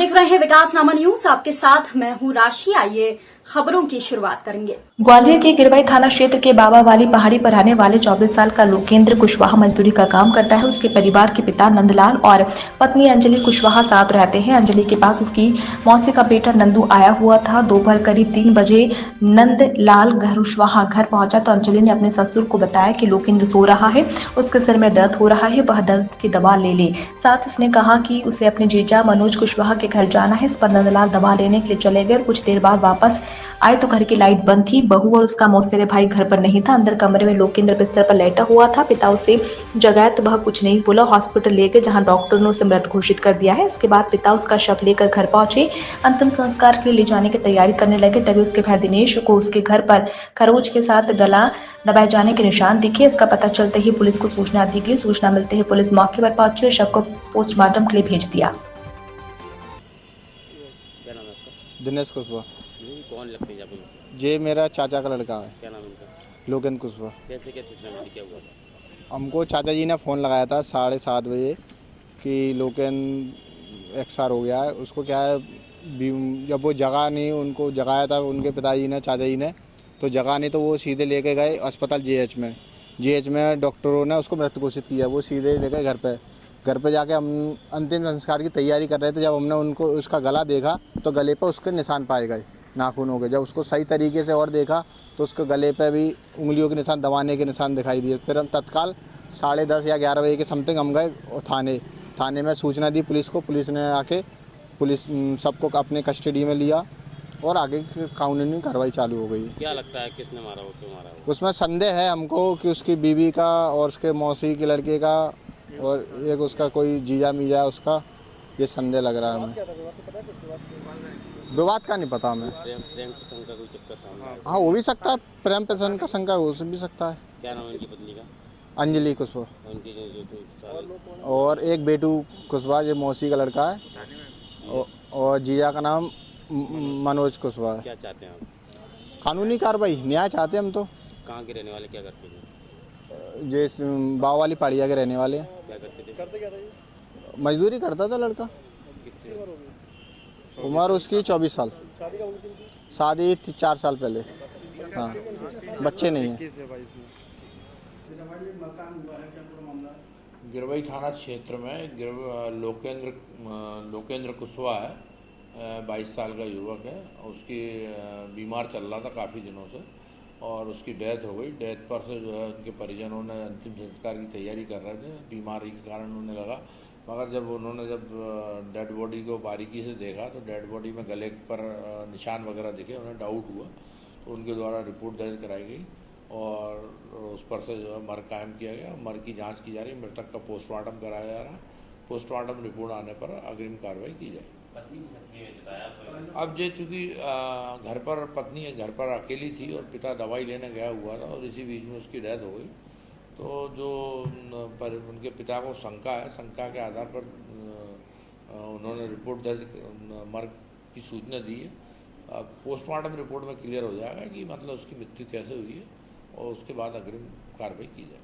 देख रहे हैं विकासनामा न्यूज, आपके साथ मैं हूं राशि। आइए खबरों की शुरुआत करेंगे। ग्वालियर के गिरवई थाना क्षेत्र के बाबा वाली पहाड़ी पर रहने वाले 24 साल का लोकेंद्र कुशवाहा मजदूरी का काम करता है। उसके परिवार के पिता नंदलाल और पत्नी अंजलि कुशवाहा साथ रहते हैं। अंजलि के पास उसकी मौसी का बेटा नंदू आया हुआ था। दोपहर करीब 3 बजे नंदलाल कुशवाहा घर पहुंचा तो अंजलि ने अपने ससुर को बताया कि लोकेंद्र सो रहा है, उसके सिर में दर्द हो रहा है, वह दर्द की दवा ले ले। साथ उसने कहा कि उसे अपने जीजा मनोज कुशवाहा के घर जाना है। इस पर नंदलाल दवा लेने के लिए चले गए। कुछ देर बाद वापस आए तो घर की लाइट बंद थी। बहू और उसका मौसेरे भाई घर पर नहीं था। अंदर कमरे में लोकेंद्र बिस्तर पर लेटा हुआ था। पिता उसे जगाया तो वह कुछ नहीं बोला। हॉस्पिटल ले गए जहां डॉक्टर ने उसे मृत घोषित कर दिया है। इसके बाद पिता उसका शव लेकर घर पहुंचे। अंतिम संस्कार के लिए ले जाने की तैयारी करने लगे, तभी उसके भाई दिनेश को उसके घर पर खरोच के साथ गला दबाए जाने के निशान दिखे। इसका पता चलते ही पुलिस को सूचना दी गई। सूचना मिलते ही पुलिस मौके पर पहुंची और शव को पोस्टमार्टम के लिए भेज दिया। क्या नाम है आपका? दिनेश कुशवाहा। कौन लगते हैं आप उनको? ये मेरा चाचा का लड़का है, क्या नाम है उनका? लोकेंद्र कुशवाहा। कैसे क्या सूचना मिली, क्या हुआ था? हमको चाचा जी ने फ़ोन लगाया था 7:30 बजे कि लोकेंद्र एक्सपायर हो गया है। उसको क्या है, जब वो जगा नहीं, उनको जगाया था उनके पिताजी ने, चाचा जी ने, तो जगा नहीं तो वो सीधे लेके गए अस्पताल जीएच में डॉक्टरों ने उसको मृत घोषित किया। वो सीधे ले गए घर पे जाके हम अंतिम संस्कार की तैयारी कर रहे थे। जब हमने उनको उसका गला देखा तो गले पर उसके निशान पाए गए, नाखून हो गए। जब उसको सही तरीके से और देखा तो उसके गले पे भी उंगलियों के निशान, दबाने के निशान दिखाई दिए। फिर हम तत्काल 10:30 या 11 बजे के समथिंग हम गए थाने में सूचना दी पुलिस को। पुलिस ने आके सबको अपने कस्टडी में लिया और आगे की कानूनी कार्रवाई चालू हो गई। क्या लगता है किसने मारा हो, क्यों मारा हो? उसमें संदेह है हमको कि उसकी बीवी का और उसके मौसी के लड़के का और एक उसका कोई जीजा मीजा है उसका, ये संदेह लग रहा है हमें। विवाद का नहीं पता हमें। प्रेम की शंका कोई चक्कर सामने आया? हाँ, हो भी सकता है, प्रेम प्रसन्न का शंका हो भी सकता है। क्या नाम है उनकी पत्नी का? अंजलि कुशवाहा। उनकी और एक बेटू कुशवाहा, ये मौसी का लड़का है, और जीजा का नाम मनोज कुशवाहा है। क्या चाहते हैं आप? कानूनी कार्रवाई, न्याय चाहते हैं हम तो। कहाँ के रहने वाले, क्या करते थे? जे बाव वाली पहाड़िया के रहने वाले हैं। क्या करते थे? मजदूरी करता था लड़का। उम्र उसकी 24 साल। शादी 4 साल पहले। हाँ, बच्चे नहीं हैं। गिरवई थाना क्षेत्र में लोकेंद्र कुशवाहा है, 22 साल का युवक है। उसकी बीमार चल रहा था काफ़ी दिनों से और उसकी डेथ हो गई। डेथ पर से जो है उनके परिजनों ने अंतिम संस्कार की तैयारी कर रहे थे। बीमारी के कारण उन्हें लगा, मगर जब उन्होंने डेड बॉडी को बारीकी से देखा तो डेड बॉडी में गले पर निशान वगैरह दिखे। उन्हें डाउट हुआ तो उनके द्वारा रिपोर्ट दर्ज कराई गई और उस पर से जो है मर्ग कायम किया गया। मर्ग की जांच की जा रही है, मृतक का पोस्टमार्टम कराया जा रहा है। पोस्टमार्टम रिपोर्ट आने पर अग्रिम कार्रवाई की जाएगी। अब ये चूँकि घर पर पत्नी घर पर अकेली थी और पिता दवाई लेने गया हुआ था और इसी बीच में उसकी डेथ हो गई, तो जो उनके पिता को शंका है, शंका के आधार पर उन्होंने रिपोर्ट दर्ज मर्ग की सूचना दी है। अब पोस्टमार्टम रिपोर्ट में क्लियर हो जाएगा कि मतलब उसकी मृत्यु कैसे हुई है और उसके बाद अग्रिम कार्रवाई की जाएगी।